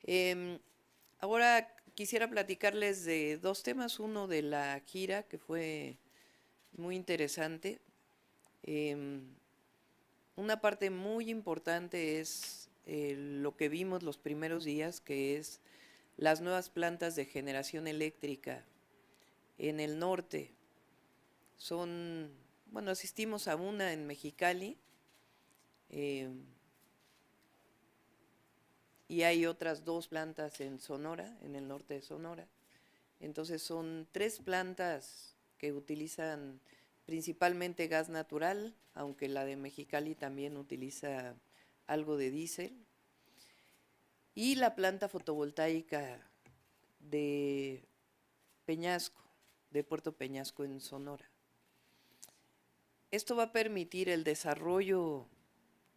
Em, Ahora quisiera platicarles de dos temas. Uno de la gira, que fue muy interesante. Em, una parte muy importante es lo que vimos los primeros días, que es las nuevas plantas de generación eléctrica en el norte. Bueno, asistimos a una en Mexicali, em, y hay otras dos plantas en Sonora, en el norte de Sonora. Entonces son tres plantas que utilizan principalmente gas natural, aunque la de Mexicali también utiliza algo de diésel, y la planta fotovoltaica de Peñasco, de Puerto Peñasco en Sonora. Esto va a permitir el desarrollo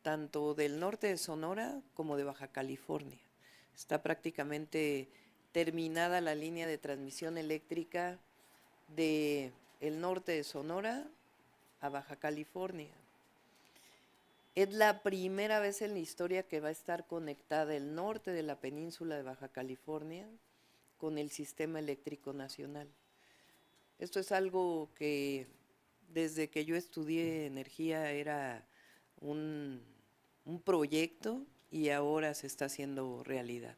tanto del norte de Sonora como de Baja California. Está prácticamente terminada la línea de transmisión eléctrica de el norte de Sonora a Baja California. Es la primera vez en la historia que va a estar conectada el norte de la península de Baja California con el sistema eléctrico nacional. Esto es algo que desde que yo estudié energía era un, un proyecto y ahora se está haciendo realidad.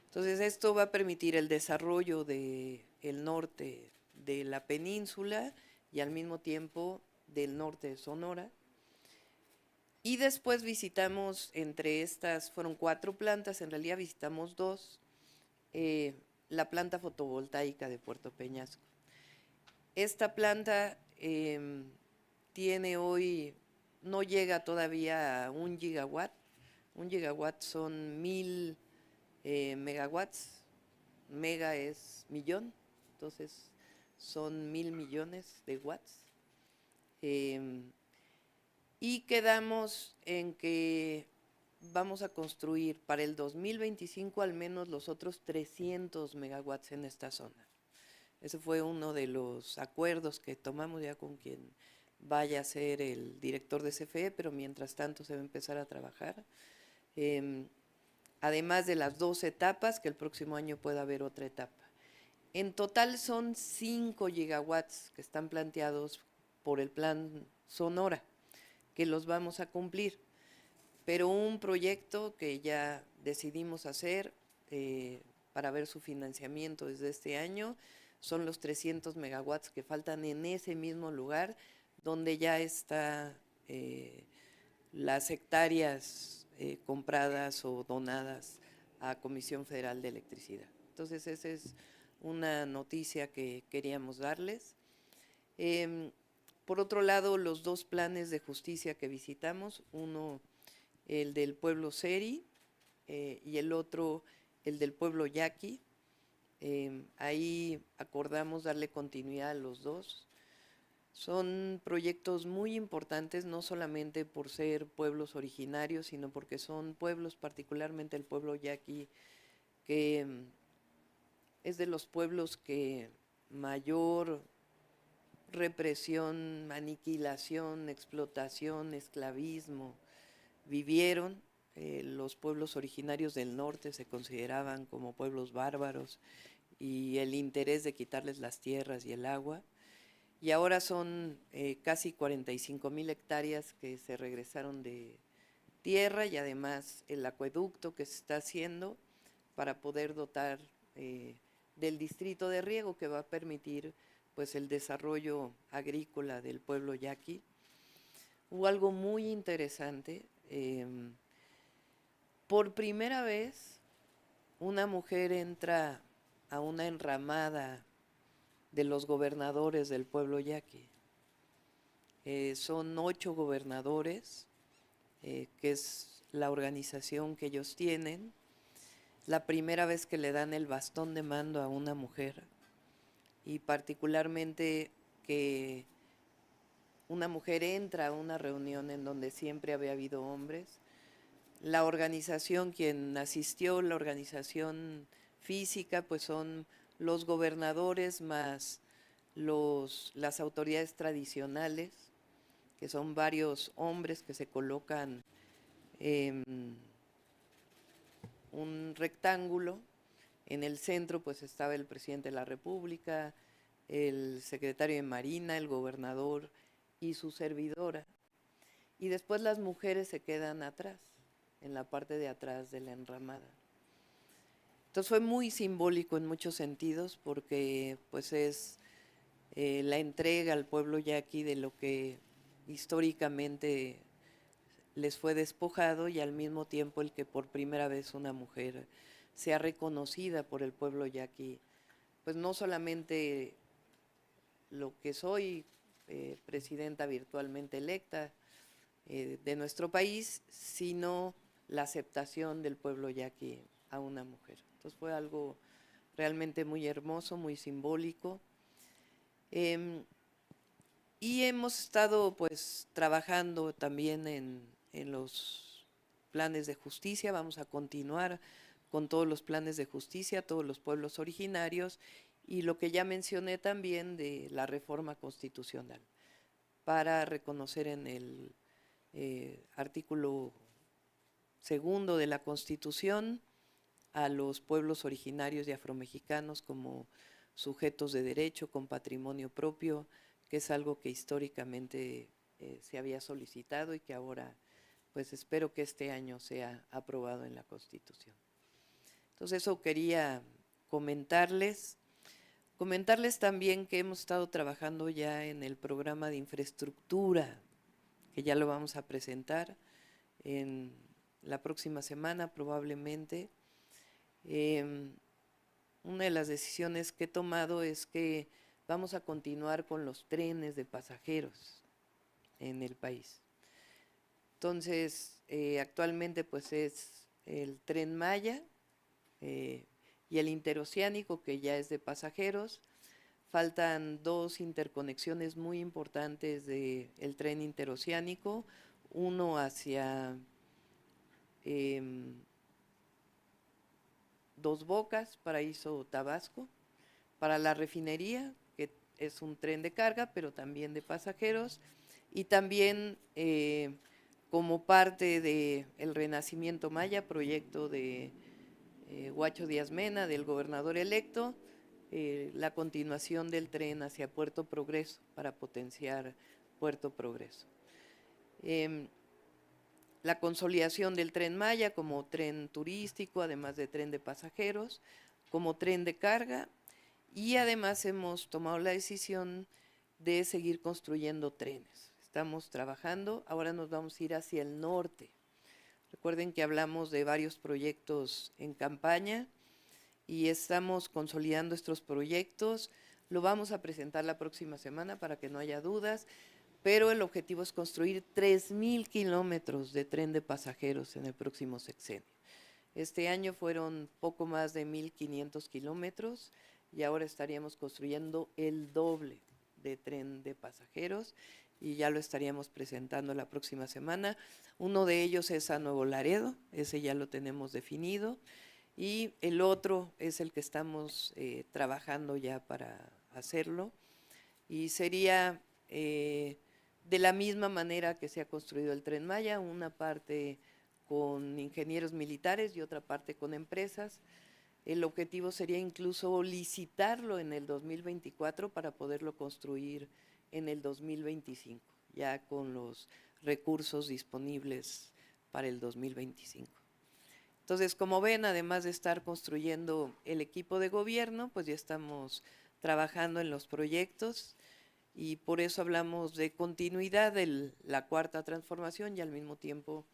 Entonces esto va a permitir el desarrollo del norte de la península y al mismo tiempo del norte de Sonora. Y después visitamos, entre estas, fueron 4 plantas, en realidad visitamos 2, la planta fotovoltaica de Puerto Peñasco. Esta planta tiene hoy, no llega todavía a 1 gigawatt. 1 gigawatt son 1000 megawatts. Mega es millón, entonces son 1000 millones de watts. Y quedamos en que vamos a construir para el 2025 al menos los otros 300 megawatts en esta zona. Ese fue uno de los acuerdos que tomamos ya con quien vaya a ser el director de CFE, pero mientras tanto se va a empezar a trabajar. Además de las 2 etapas, que el próximo año pueda haber otra etapa. En total son 5 gigawatts que están planteados por el plan Sonora, que los vamos a cumplir. Pero un proyecto que ya decidimos hacer para ver su financiamiento desde este año son los 300 megawatts que faltan en ese mismo lugar donde ya está las hectáreas compradas o donadas a Comisión Federal de Electricidad. Entonces esa es una noticia que queríamos darles. Por otro lado, los 2 planes de justicia que visitamos, uno el del pueblo Seri y el otro el del pueblo Yaqui. Ahí acordamos darle continuidad a los 2. Son proyectos muy importantes, no solamente por ser pueblos originarios, sino porque son pueblos, particularmente el pueblo Yaqui, que es de los pueblos que mayor represión, aniquilación, explotación, esclavismo vivieron. Los pueblos originarios del norte se consideraban como pueblos bárbaros y el interés de quitarles las tierras y el agua. Y ahora son casi 45,000 hectáreas que se regresaron de tierra y además el acueducto que se está haciendo para poder dotar del distrito de riego que va a permitir pues el desarrollo agrícola del pueblo yaqui. Hubo algo muy interesante. Por primera vez una mujer entra a una enramada de los gobernadores del pueblo yaqui. Son 8 gobernadores, que es la organización que ellos tienen. La primera vez que le dan el bastón de mando a una mujer y particularmente que una mujer entra a una reunión en donde siempre había habido hombres. La organización, quien asistió, la organización física, pues son los gobernadores más las autoridades tradicionales, que son varios hombres que se colocan un rectángulo. En el centro pues estaba el presidente de la República, el secretario de Marina, el gobernador y su servidora. Y después las mujeres se quedan atrás, en la parte de atrás de la enramada. Entonces fue muy simbólico en muchos sentidos porque pues es la entrega al pueblo yaqui de lo que históricamente les fue despojado y al mismo tiempo el que por primera vez una mujer sea reconocida por el pueblo yaqui, pues no solamente lo que soy, presidenta virtualmente electa de nuestro país, sino la aceptación del pueblo yaqui a una mujer. Entonces fue algo realmente muy hermoso, muy simbólico. Y hemos estado pues trabajando también en los planes de justicia, vamos a continuar con todos los planes de justicia, todos los pueblos originarios y lo que ya mencioné también de la reforma constitucional para reconocer en el artículo 2 de la Constitución a los pueblos originarios y afromexicanos como sujetos de derecho con patrimonio propio, que es algo que históricamente se había solicitado y que ahora pues espero que este año sea aprobado en la Constitución. Entonces eso quería comentarles. Comentarles también que hemos estado trabajando ya en el programa de infraestructura, que ya lo vamos a presentar en la próxima semana probablemente. Una de las decisiones que he tomado es que vamos a continuar con los trenes de pasajeros en el país. Entonces, actualmente pues es el Tren Maya y el interoceánico, que ya es de pasajeros. Faltan 2 interconexiones muy importantes del tren interoceánico, uno hacia Dos Bocas, Paraíso, Tabasco, para la refinería, que es un tren de carga, pero también de pasajeros, y también como parte del Renacimiento Maya, proyecto de Huacho Díaz Mena, del gobernador electo, la continuación del tren hacia Puerto Progreso para potenciar Puerto Progreso. La consolidación del Tren Maya como tren turístico, además de tren de pasajeros, como tren de carga, y además hemos tomado la decisión de seguir construyendo trenes. Estamos trabajando, ahora nos vamos a ir hacia el norte. Recuerden que hablamos de varios proyectos en campaña y estamos consolidando estos proyectos. Lo vamos a presentar la próxima semana para que no haya dudas, pero el objetivo es construir 3,000 kilómetros de tren de pasajeros en el próximo sexenio. Este año fueron poco más de 1,500 kilómetros y ahora estaríamos construyendo el doble de tren de pasajeros y ya lo estaríamos presentando la próxima semana. Uno de ellos es a Nuevo Laredo, ese ya lo tenemos definido, y el otro es el que estamos trabajando ya para hacerlo, y sería de la misma manera que se ha construido el Tren Maya, una parte con ingenieros militares y otra parte con empresas. El objetivo sería incluso licitarlo en el 2024 para poderlo construir en el 2025, ya con los recursos disponibles para el 2025. Entonces, como ven, además de estar construyendo el equipo de gobierno, pues ya estamos trabajando en los proyectos y por eso hablamos de continuidad de la cuarta transformación y al mismo tiempo,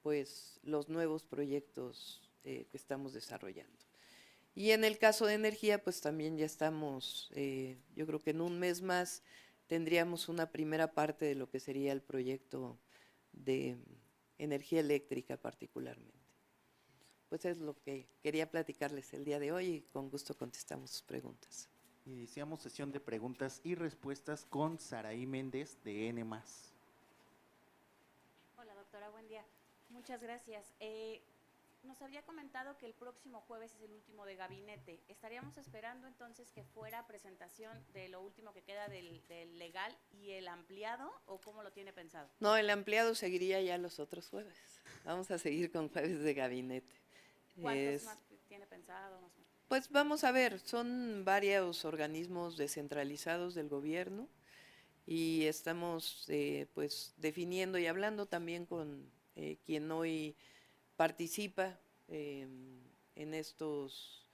pues, los nuevos proyectos que estamos desarrollando. Y en el caso de energía, pues también ya estamos, yo creo que en un mes más tendríamos una primera parte de lo que sería el proyecto de energía eléctrica particularmente. Pues es lo que quería platicarles el día de hoy y con gusto contestamos sus preguntas. Iniciamos sesión de preguntas y respuestas con Saraí Méndez de N+. Hola doctora, buen día. Muchas gracias. Nos había comentado que el próximo jueves es el último de gabinete. ¿Estaríamos esperando entonces que fuera presentación de lo último que queda del legal y el ampliado o cómo lo tiene pensado? No, el ampliado seguiría ya los otros jueves. Vamos a seguir con jueves de gabinete. ¿Cuántos Es, más tiene pensado? Más o menos? pues vamos a ver, son varios organismos descentralizados del gobierno y estamos pues definiendo y hablando también con quien hoy participa en estos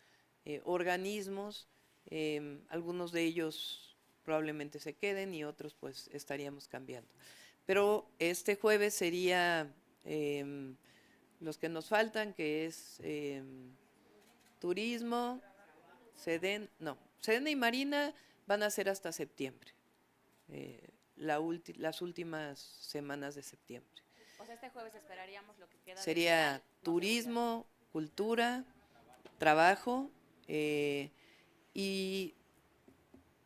organismos. Algunos de ellos probablemente se queden y otros pues estaríamos cambiando. Pero este jueves sería los que nos faltan, que es turismo, Sedena y Marina van a ser hasta septiembre, las últimas semanas de septiembre. O sea, este jueves esperaríamos lo que queda del Sería federal, no se turismo, cultura, trabajo y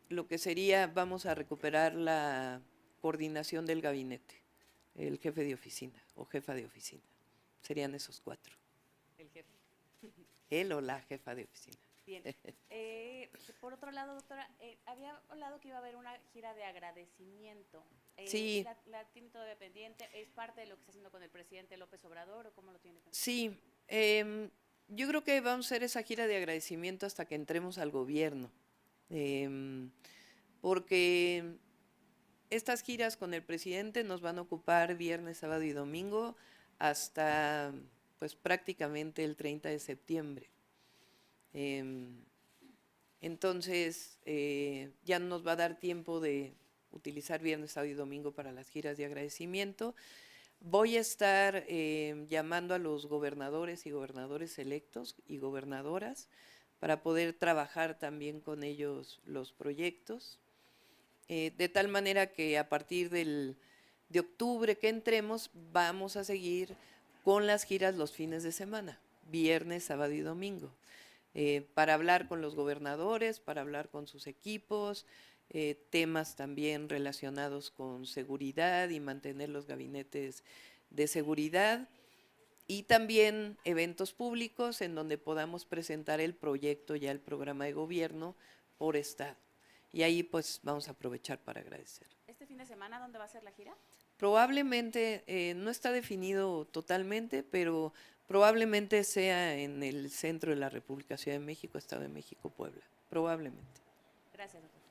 lo que sería, vamos a recuperar la coordinación del gabinete, el jefe de oficina o jefa de oficina. Serían esos 4. el jefe. Él o la jefa de oficina. Bien. Por otro lado, doctora, había hablado que iba a haber una gira de agradecimiento. Sí. ¿La tiene todavía pendiente? ¿Es parte de lo que está haciendo con el presidente López Obrador o cómo lo tiene pensado? Sí, yo creo que vamos a hacer esa gira de agradecimiento hasta que entremos al gobierno, porque estas giras con el presidente nos van a ocupar viernes, sábado y domingo hasta pues prácticamente el 30 de septiembre. Entonces ya no nos va a dar tiempo de utilizar viernes, sábado y domingo para las giras de agradecimiento. Voy a estar llamando a los gobernadores y gobernadores electos y gobernadoras para poder trabajar también con ellos los proyectos, de tal manera que a partir de octubre que entremos vamos a seguir con las giras los fines de semana, viernes, sábado y domingo, para hablar con los gobernadores, para hablar con sus equipos, temas también relacionados con seguridad y mantener los gabinetes de seguridad y también eventos públicos en donde podamos presentar el proyecto, ya el programa de gobierno por estado. Y ahí pues vamos a aprovechar para agradecer. ¿Este fin de semana dónde va a ser la gira? Probablemente, no está definido totalmente, pero probablemente sea en el centro de la República, Ciudad de México, Estado de México, Puebla. Probablemente. Gracias, doctor.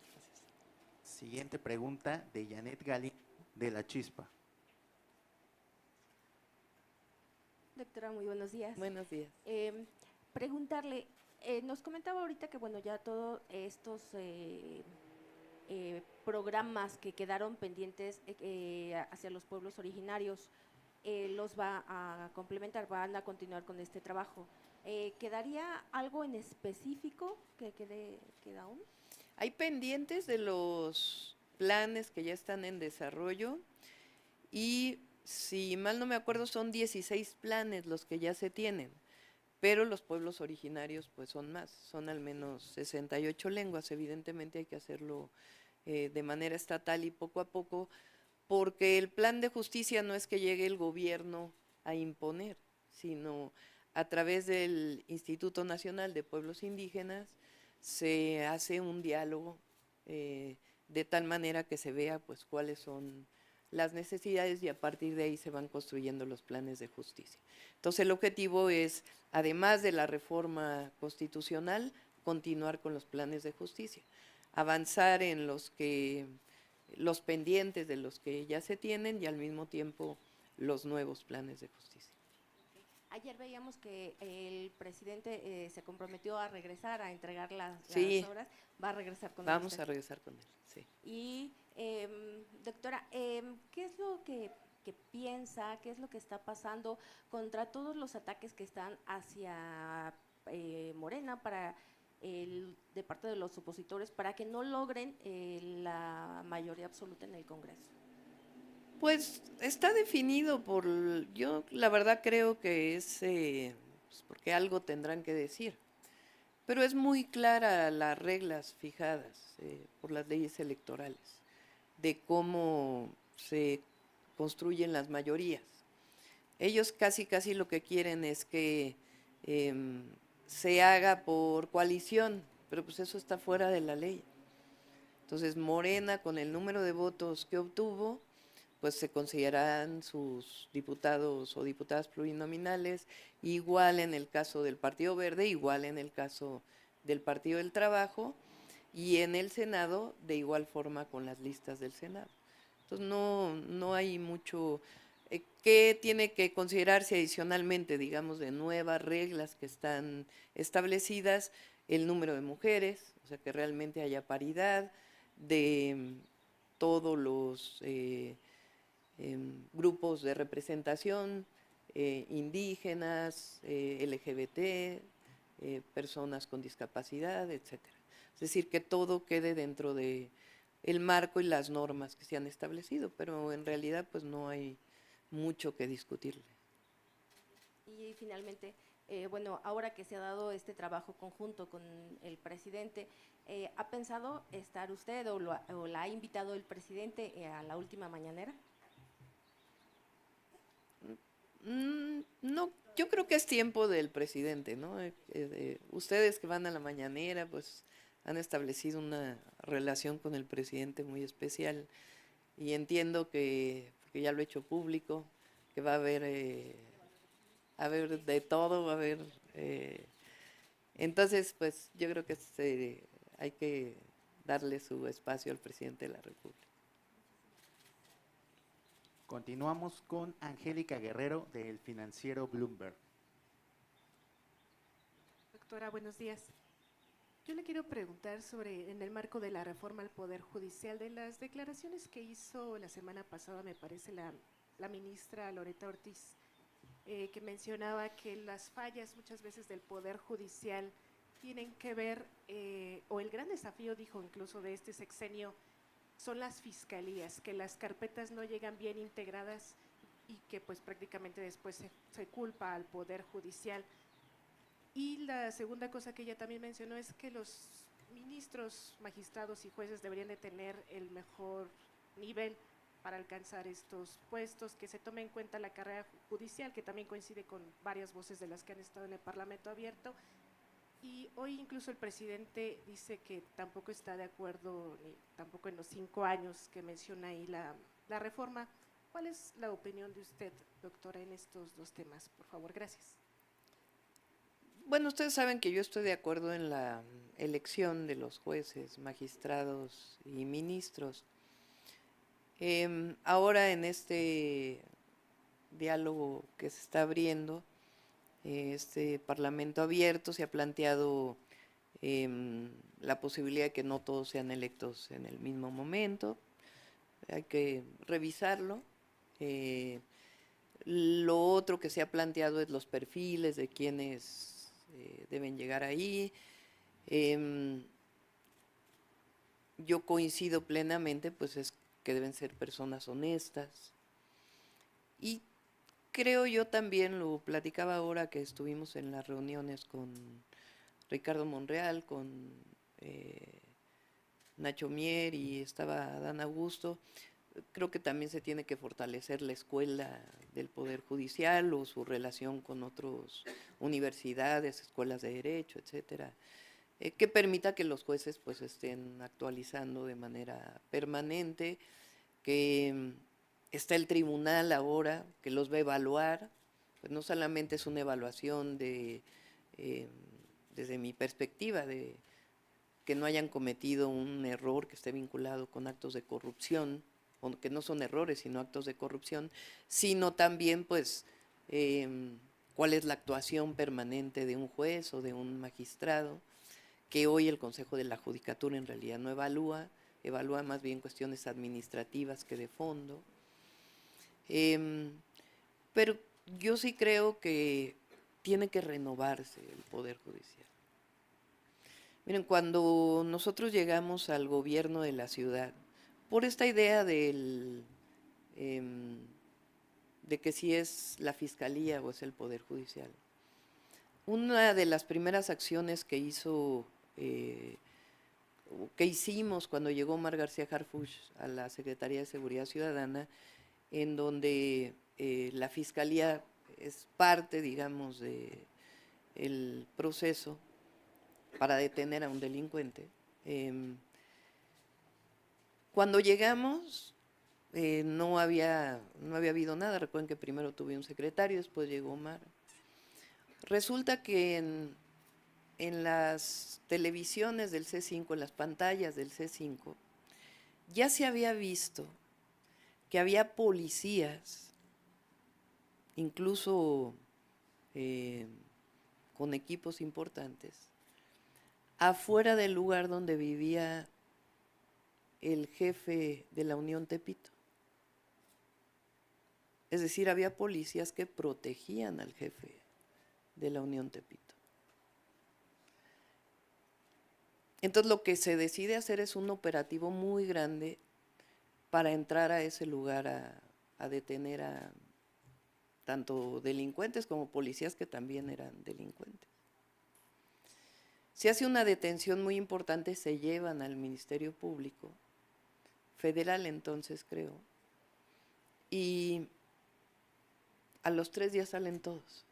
Siguiente pregunta de Janet Gali, de La Chispa. Doctora, muy buenos días. Buenos días. Preguntarle, nos comentaba ahorita que bueno, ya todos estos programas que quedaron pendientes hacia los pueblos originarios los va a complementar, van a continuar con este trabajo. ¿Quedaría algo en específico que queda aún? Hay pendientes de los planes que ya están en desarrollo y si mal no me acuerdo son 16 planes los que ya se tienen, pero los pueblos originarios pues son más, son al menos 68 lenguas, evidentemente hay que hacerlo de manera estatal y poco a poco, porque el plan de justicia no es que llegue el gobierno a imponer, sino a través del Instituto Nacional de Pueblos Indígenas se hace un diálogo de tal manera que se vea pues cuáles son las necesidades y a partir de ahí se van construyendo los planes de justicia. Entonces el objetivo es, además de la reforma constitucional, continuar con los planes de justicia, avanzar en los pendientes de los que ya se tienen y al mismo tiempo los nuevos planes de justicia. Ayer veíamos que el presidente se comprometió a regresar a entregar las obras. Va a regresar con él. Vamos a regresar con él, sí. Y, doctora, ¿qué es lo que piensa, qué es lo que está pasando contra todos los ataques que están hacia Morena de parte de los opositores para que no logren la mayoría absoluta en el Congreso? Pues está definido yo la verdad creo que es pues porque algo tendrán que decir, pero es muy clara las reglas fijadas por las leyes electorales de cómo se construyen las mayorías. Ellos casi lo que quieren es que se haga por coalición, pero pues eso está fuera de la ley. Entonces Morena con el número de votos que obtuvo pues se considerarán sus diputados o diputadas plurinominales, igual en el caso del Partido Verde, igual en el caso del Partido del Trabajo, y en el Senado de igual forma con las listas del Senado. Entonces no hay mucho. ¿Qué tiene que considerarse adicionalmente, digamos, de nuevas reglas que están establecidas? El número de mujeres, o sea, que realmente haya paridad de todos los grupos de representación, indígenas, LGBT, personas con discapacidad, etcétera. Es decir, que todo quede dentro de el marco y las normas que se han establecido, pero en realidad pues no hay mucho que discutirle. Y finalmente, bueno, ahora que se ha dado este trabajo conjunto con el presidente, ¿ha pensado estar usted o la ha invitado el presidente a la última mañanera? No, yo creo que es tiempo del presidente, ¿no? Ustedes que van a la mañanera, pues han establecido una relación con el presidente muy especial y entiendo que, porque ya lo he hecho público, que va a haber de todo, va a haber. Entonces, pues yo creo que hay que darle su espacio al presidente de la República. Continuamos con Angélica Guerrero del financiero Bloomberg. Doctora, buenos días. Yo le quiero preguntar sobre, en el marco de la reforma al Poder Judicial, de las declaraciones que hizo la semana pasada, me parece, la ministra Loretta Ortiz, que mencionaba que las fallas muchas veces del Poder Judicial tienen que ver, o el gran desafío, dijo incluso, de este sexenio, son las fiscalías, que las carpetas no llegan bien integradas y que pues prácticamente después se culpa al Poder Judicial. Y la segunda cosa que ella también mencionó es que los ministros, magistrados y jueces deberían de tener el mejor nivel para alcanzar estos puestos, que se tome en cuenta la carrera judicial, que también coincide con varias voces de las que han estado en el Parlamento Abierto. Y hoy incluso el presidente dice que tampoco está de acuerdo, ni tampoco en los 5 años que menciona ahí la reforma. ¿Cuál es la opinión de usted, doctora, en estos dos temas? Por favor, gracias. Bueno, ustedes saben que yo estoy de acuerdo en la elección de los jueces, magistrados y ministros. Ahora en este diálogo que se está abriendo, este Parlamento abierto, se ha planteado la posibilidad de que no todos sean electos en el mismo momento. Hay que revisarlo. Lo otro que se ha planteado es los perfiles de quienes deben llegar ahí. Yo coincido plenamente, pues es que deben ser personas honestas. Y creo yo también, lo platicaba ahora que estuvimos en las reuniones con Ricardo Monreal, con Nacho Mier y estaba Dan Augusto, creo que también se tiene que fortalecer la escuela del Poder Judicial o su relación con otras universidades, escuelas de derecho, etcétera, que permita que los jueces pues estén actualizando de manera permanente, que está el tribunal ahora que los va a evaluar, pues no solamente es una evaluación desde mi perspectiva, de que no hayan cometido un error que esté vinculado con actos de corrupción, o que no son errores, sino actos de corrupción, sino también, pues, cuál es la actuación permanente de un juez o de un magistrado, que hoy el Consejo de la Judicatura en realidad no evalúa más bien cuestiones administrativas que de fondo. Pero yo sí creo que tiene que renovarse el Poder Judicial. Miren, cuando nosotros llegamos al gobierno de la ciudad, por esta idea de que si es la Fiscalía o es el Poder Judicial, una de las primeras acciones que hicimos cuando llegó Omar García Harfuch a la Secretaría de Seguridad Ciudadana, en donde la Fiscalía es parte, digamos, del proceso para detener a un delincuente. Cuando llegamos, no había habido nada. Recuerden que primero tuve un secretario, después llegó Omar. Resulta que en las televisiones del C5, en las pantallas del C5, ya se había visto que había policías, incluso con equipos importantes, afuera del lugar donde vivía el jefe de la Unión Tepito. Es decir, había policías que protegían al jefe de la Unión Tepito. Entonces lo que se decide hacer es un operativo muy grande para entrar a ese lugar a detener a tanto delincuentes como policías que también eran delincuentes. Se hace una detención muy importante, se llevan al Ministerio Público, federal entonces creo, y a los 3 días salen todos.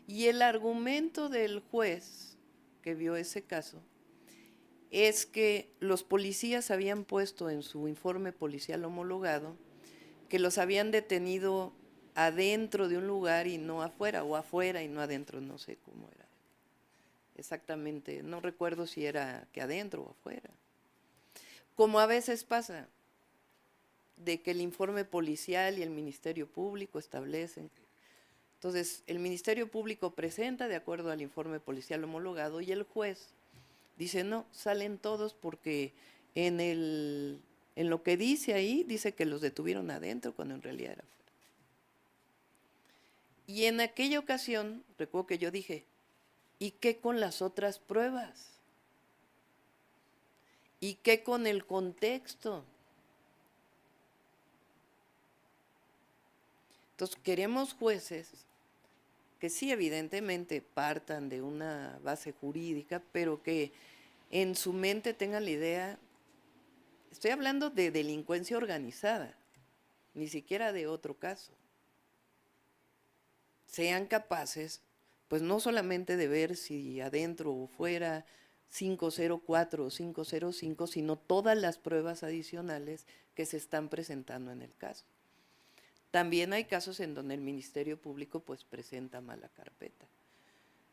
Y el argumento del juez que vio ese caso es que los policías habían puesto en su informe policial homologado que los habían detenido adentro de un lugar y no afuera, o afuera y no adentro, no sé cómo era exactamente, no recuerdo si era que adentro o afuera. Como a veces pasa, de que el informe policial y el Ministerio Público establecen. Entonces, el Ministerio Público presenta de acuerdo al informe policial homologado y el juez dice, no, salen todos porque en lo que dice ahí, dice que los detuvieron adentro cuando en realidad era afuera. Y en aquella ocasión, recuerdo que yo dije, ¿y qué con las otras pruebas? ¿Y qué con el contexto? Entonces, queremos jueces que sí, evidentemente, partan de una base jurídica, pero que en su mente tengan la idea, estoy hablando de delincuencia organizada, ni siquiera de otro caso. Sean capaces, pues no solamente de ver si adentro o fuera 504 o 505, sino todas las pruebas adicionales que se están presentando en el caso. También hay casos en donde el Ministerio Público pues presenta mala carpeta.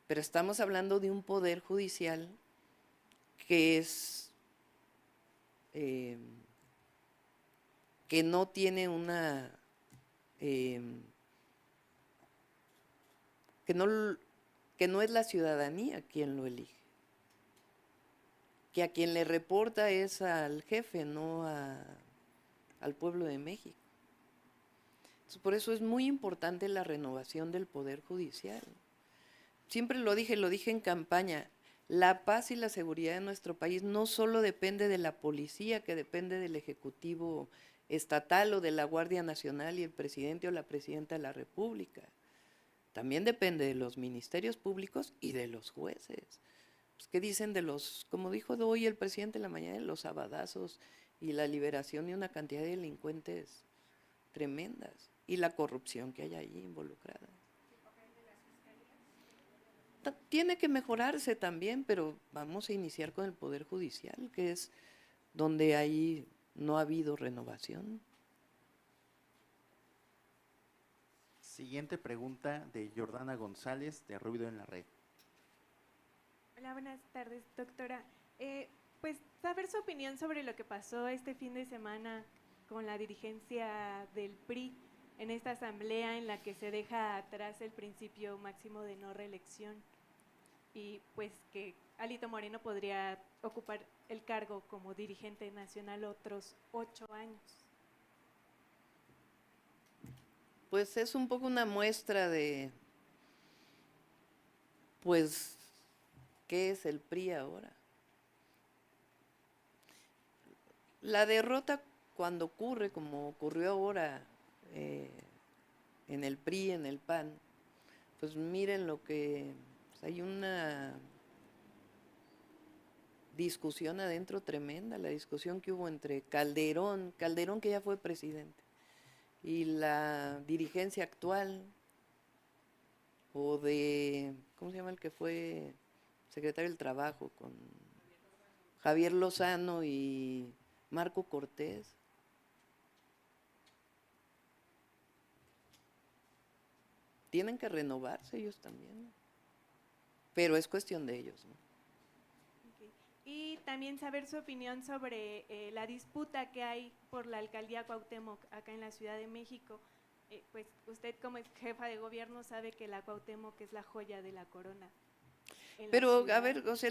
Pero estamos hablando de un poder judicial que es que no tiene una que no es la ciudadanía quien lo elige, que a quien le reporta es al jefe, no al pueblo de México. Entonces, por eso es muy importante la renovación del Poder Judicial. Siempre lo dije en campaña, la paz y la seguridad de nuestro país no solo depende de la policía, que depende del Ejecutivo estatal o de la Guardia Nacional y el presidente o la presidenta de la República. También depende de los ministerios públicos y de los jueces. Pues, ¿qué dicen de los, como dijo hoy el presidente en la mañana, de los sabadazos y la liberación de una cantidad de delincuentes tremendas y la corrupción que hay allí involucrada? Tiene que mejorarse también, pero vamos a iniciar con el Poder Judicial, que es donde ahí no ha habido renovación. Siguiente pregunta de Jordana González, de Ruido en la Red. Hola, buenas tardes, doctora. Pues saber su opinión sobre lo que pasó este fin de semana con la dirigencia del PRI en esta asamblea en la que se deja atrás el principio máximo de no reelección y pues que Alito Moreno podría ocupar el cargo como dirigente nacional otros 8 años. Pues es un poco una muestra de, pues, ¿qué es el PRI ahora? La derrota cuando ocurre, como ocurrió ahora en el PRI, en el PAN, pues miren lo que, pues hay una discusión adentro tremenda, la discusión que hubo entre Calderón que ya fue presidente, y la dirigencia actual, o de, ¿cómo se llama el que fue secretario del Trabajo? Con Javier Lozano y Marco Cortés. Tienen que renovarse ellos también, pero es cuestión de ellos, ¿no? Ok. Y también saber su opinión sobre la disputa que hay por la alcaldía Cuauhtémoc acá en la Ciudad de México. Pues usted como jefa de gobierno sabe que la Cuauhtémoc es la joya de la corona. en la Pero, a ciudad. ver, o sea,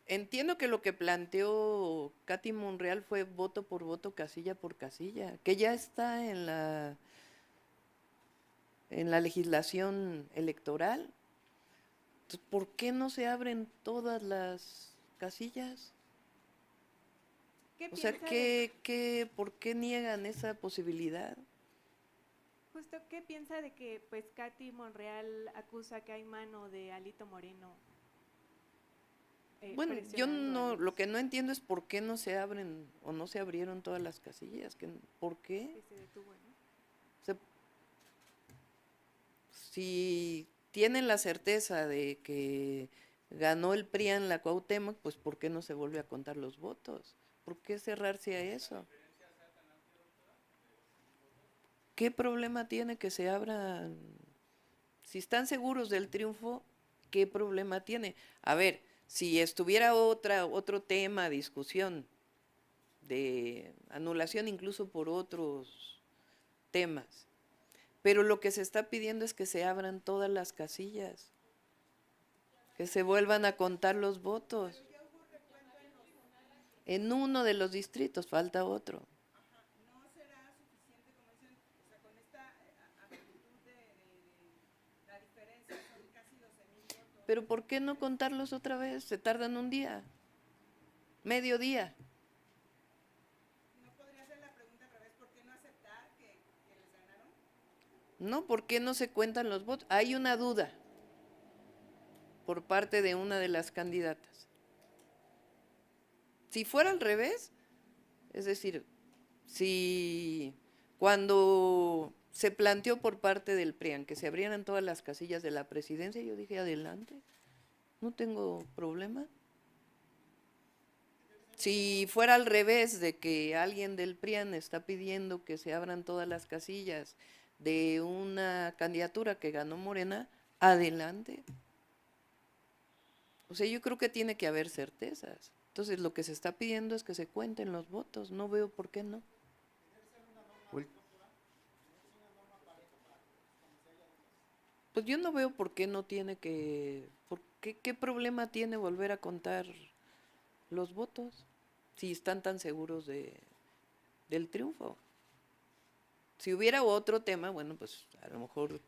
entiendo que lo que planteó Katy Monreal fue voto por voto, casilla por casilla, que ya está en la legislación electoral. Entonces, ¿por qué no se abren todas las casillas? ¿Qué O sea, piensa de, ¿por qué niegan esa posibilidad? justo qué piensa de que pues Katy Monreal acusa que hay mano de Alito Moreno? Bueno, yo presionando a no, lo los que no entiendo es por qué no se abren o no se abrieron todas las casillas, ¿por qué? que se detuvo, ¿no? O sea, si tienen la certeza de que ganó el PRI en la Cuauhtémoc, pues ¿por qué no se vuelve a contar los votos? ¿Por qué cerrarse a eso? ¿Qué problema tiene que se abran? Si están seguros del triunfo, ¿qué problema tiene? A ver, si estuviera otro tema, discusión de anulación incluso por otros temas, pero lo que se está pidiendo es que se abran todas las casillas, que se vuelvan a contar los votos. En uno de los distritos, falta otro. Pero ¿por qué no contarlos otra vez? Se tardan un día, medio día. No, ¿por qué no se cuentan los votos? Hay una duda por parte de una de las candidatas. Si fuera al revés, es decir, si cuando se planteó por parte del PRIAN que se abrieran todas las casillas de la presidencia, yo dije, adelante, no tengo problema. Si fuera al revés, de que alguien del PRIAN está pidiendo que se abran todas las casillas de una candidatura que ganó Morena, adelante. O sea, yo creo que tiene que haber certezas. Entonces, lo que se está pidiendo es que se cuenten los votos. No veo por qué no. Pues yo no veo por qué no tiene que... ¿Qué problema tiene volver a contar los votos si están tan seguros del triunfo? Si hubiera otro tema, bueno, pues a lo mejor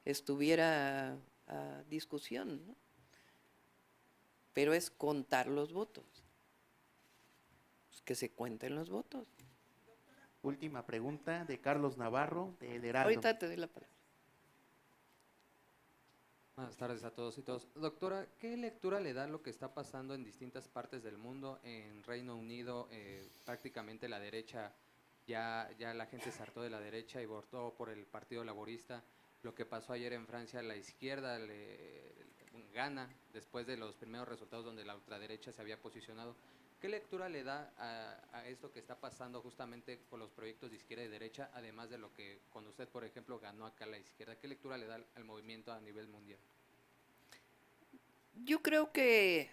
estuviera a discusión, ¿no? Pero es contar los votos. Pues que se cuenten los votos. Última pregunta de Carlos Navarro, de El Heraldo. Ahorita te doy la palabra. Buenas tardes a todos y todas. Doctora, ¿qué lectura le da lo que está pasando en distintas partes del mundo? En Reino Unido, prácticamente la derecha, ya la gente se hartó de la derecha y votó por el Partido Laborista. Lo que pasó ayer en Francia, la izquierda gana después de los primeros resultados donde la ultraderecha se había posicionado. ¿Qué lectura le da a esto que está pasando justamente con los proyectos de izquierda y derecha, además de lo que cuando usted, por ejemplo, ganó acá a la izquierda? ¿Qué lectura le da al movimiento a nivel mundial? Yo creo que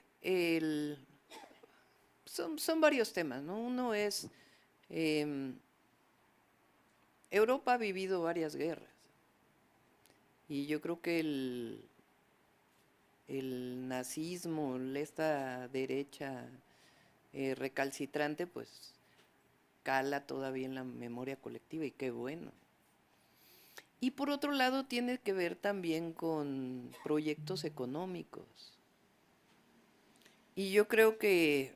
son varios temas, ¿no? Uno es, Europa ha vivido varias guerras y yo creo que el nazismo, esta derecha recalcitrante, pues cala todavía en la memoria colectiva y qué bueno. Y por otro lado tiene que ver también con proyectos económicos. Y yo creo que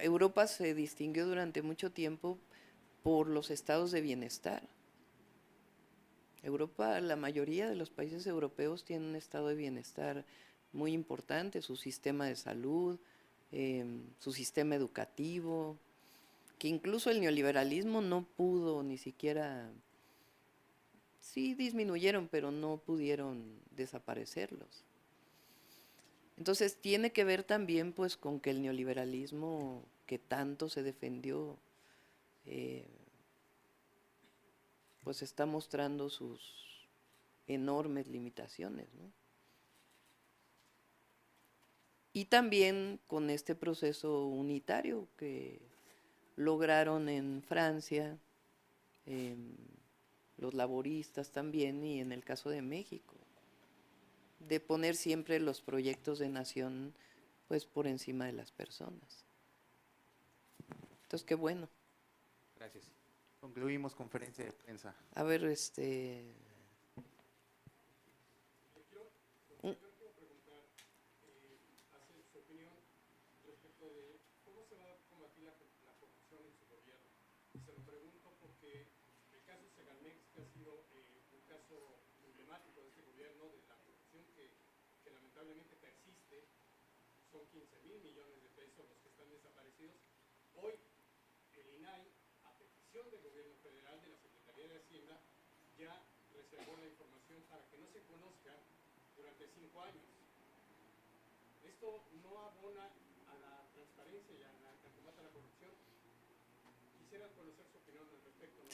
Europa se distinguió durante mucho tiempo por los estados de bienestar. Europa, la mayoría de los países europeos tienen un estado de bienestar muy importante, su sistema de salud, su sistema educativo, que incluso el neoliberalismo no pudo ni siquiera, sí disminuyeron, pero no pudieron desaparecerlos. Entonces tiene que ver también pues con que el neoliberalismo que tanto se defendió pues está mostrando sus enormes limitaciones, ¿no? Y también con este proceso unitario que lograron en Francia, los laboristas también, y en el caso de México, de poner siempre los proyectos de nación pues por encima de las personas. Entonces, qué bueno. Gracias. Concluimos conferencia de prensa. A ver,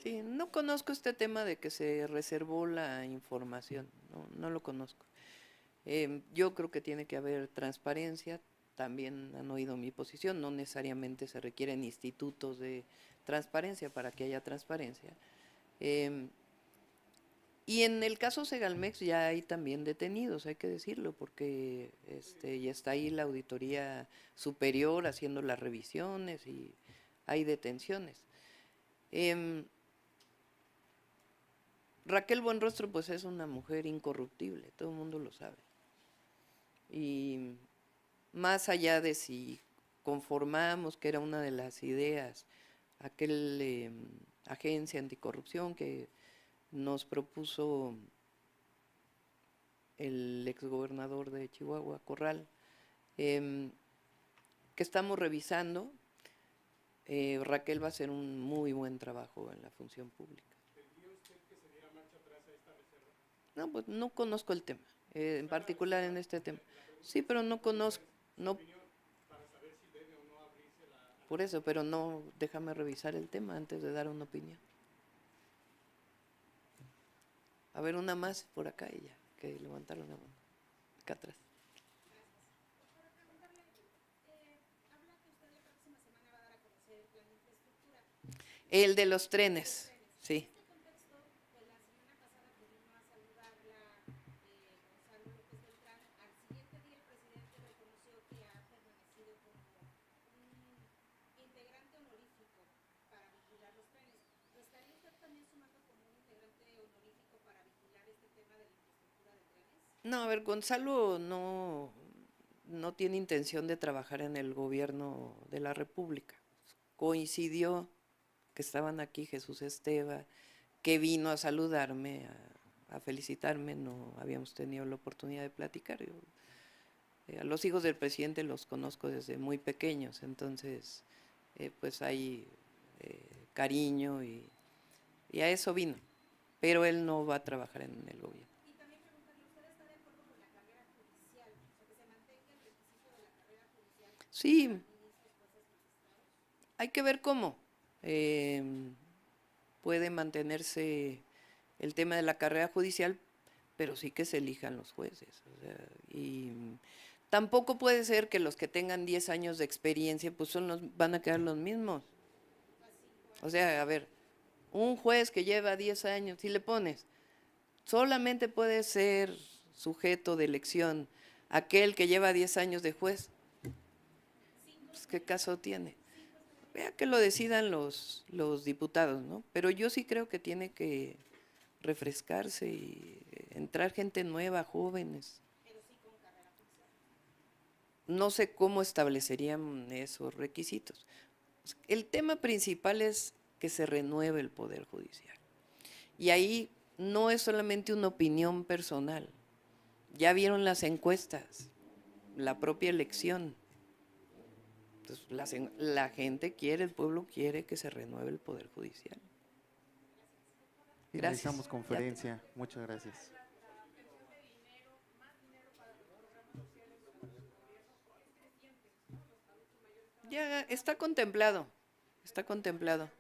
sí, no conozco este tema de que se reservó la información, no lo conozco. Yo creo que tiene que haber transparencia, también han oído mi posición, no necesariamente se requieren institutos de transparencia para que haya transparencia. Y en el caso Segalmex ya hay también detenidos, hay que decirlo, porque ya está ahí la auditoría superior haciendo las revisiones y hay detenciones. Raquel Buenrostro pues es una mujer incorruptible, todo el mundo lo sabe. Y más allá de si conformamos, que era una de las ideas, aquel agencia anticorrupción que nos propuso el exgobernador de Chihuahua, Corral, que estamos revisando, Raquel va a hacer un muy buen trabajo en la función pública. No, pues no conozco el tema, en particular en este tema. Sí, pero no conozco, no. Por eso, pero no, déjame revisar el tema antes de dar una opinión. A ver, una más por acá y ya, que levantaron la mano. Acá atrás. El de los trenes, sí. No, a ver, Gonzalo no tiene intención de trabajar en el gobierno de la República. Coincidió que estaban aquí Jesús Esteva, que vino a saludarme, a felicitarme, no habíamos tenido la oportunidad de platicar. Yo, a los hijos del presidente los conozco desde muy pequeños, entonces pues hay cariño y a eso vino, pero él no va a trabajar en el gobierno. Sí, hay que ver cómo puede mantenerse el tema de la carrera judicial, pero sí que se elijan los jueces. O sea, y tampoco puede ser que los que tengan 10 años de experiencia pues van a quedar los mismos. O sea, a ver, un juez que lleva 10 años, si le pones, solamente puede ser sujeto de elección aquel que lleva 10 años de juez. Pues, ¿qué caso tiene? Vea que lo decidan los diputados, ¿no? Pero yo sí creo que tiene que refrescarse y entrar gente nueva, jóvenes. No sé cómo establecerían esos requisitos. El tema principal es que se renueve el Poder Judicial. Y ahí no es solamente una opinión personal. Ya vieron las encuestas, la propia elección. Entonces, la gente quiere, el pueblo quiere que se renueve el Poder Judicial. Finalizamos conferencia. Muchas gracias. Ya está contemplado, está contemplado.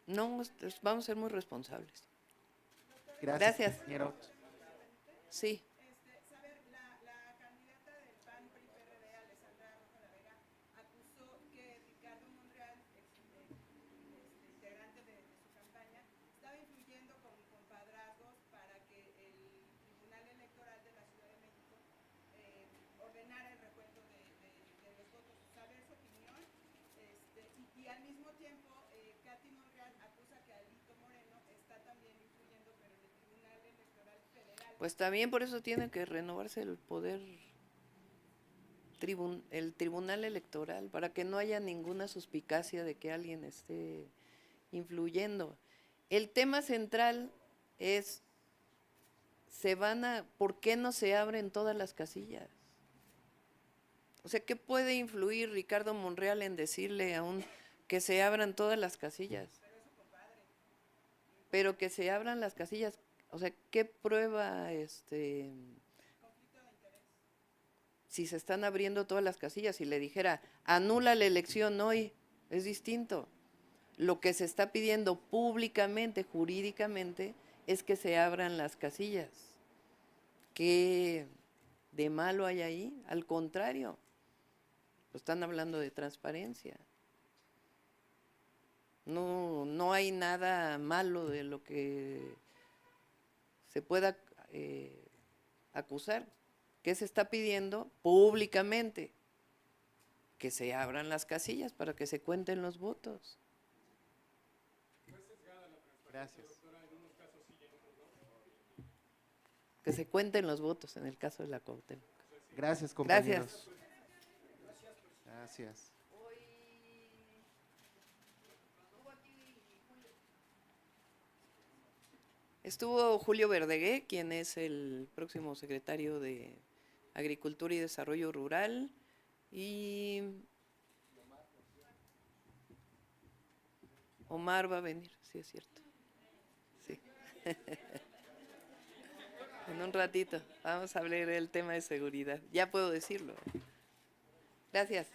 No, vamos a ser muy responsables. Gracias, Gracias. compañero. Sí. Saber, la candidata del PAN PRI PRD, Alessandra Rojo de la Vega, acusó que Ricardo Monreal, integrante de su campaña, estaba influyendo con compadrazgos para que el Tribunal Electoral de la Ciudad de México ordenara el recuento de los votos. Saber su opinión, y al mismo tiempo Katy Monreal acusa que Alito Moreno está también influyendo, pero en el Tribunal Electoral Federal. Pues también por eso tiene que renovarse el poder, el tribunal electoral, para que no haya ninguna suspicacia de que alguien esté influyendo. El tema central es, ¿por qué no se abren todas las casillas? O sea, ¿qué puede influir Ricardo Monreal en decirle que se abran todas las casillas? Pero que se abran las casillas, o sea, ¿qué prueba si se están abriendo todas las casillas? Si le dijera, anula la elección hoy, es distinto. Lo que se está pidiendo públicamente, jurídicamente, es que se abran las casillas. ¿Qué de malo hay ahí? Al contrario, están hablando de transparencia. No hay nada malo de lo que se pueda acusar. ¿Qué se está pidiendo públicamente? Que se abran las casillas para que se cuenten los votos. Gracias. Que se cuenten los votos en el caso de la Cuauhtémoc. Gracias, compañeros. Gracias. Estuvo Julio Verdegué, quien es el próximo secretario de Agricultura y Desarrollo Rural, y Omar va a venir, sí es cierto. Sí. En un ratito vamos a hablar del tema de seguridad. Ya puedo decirlo. Gracias.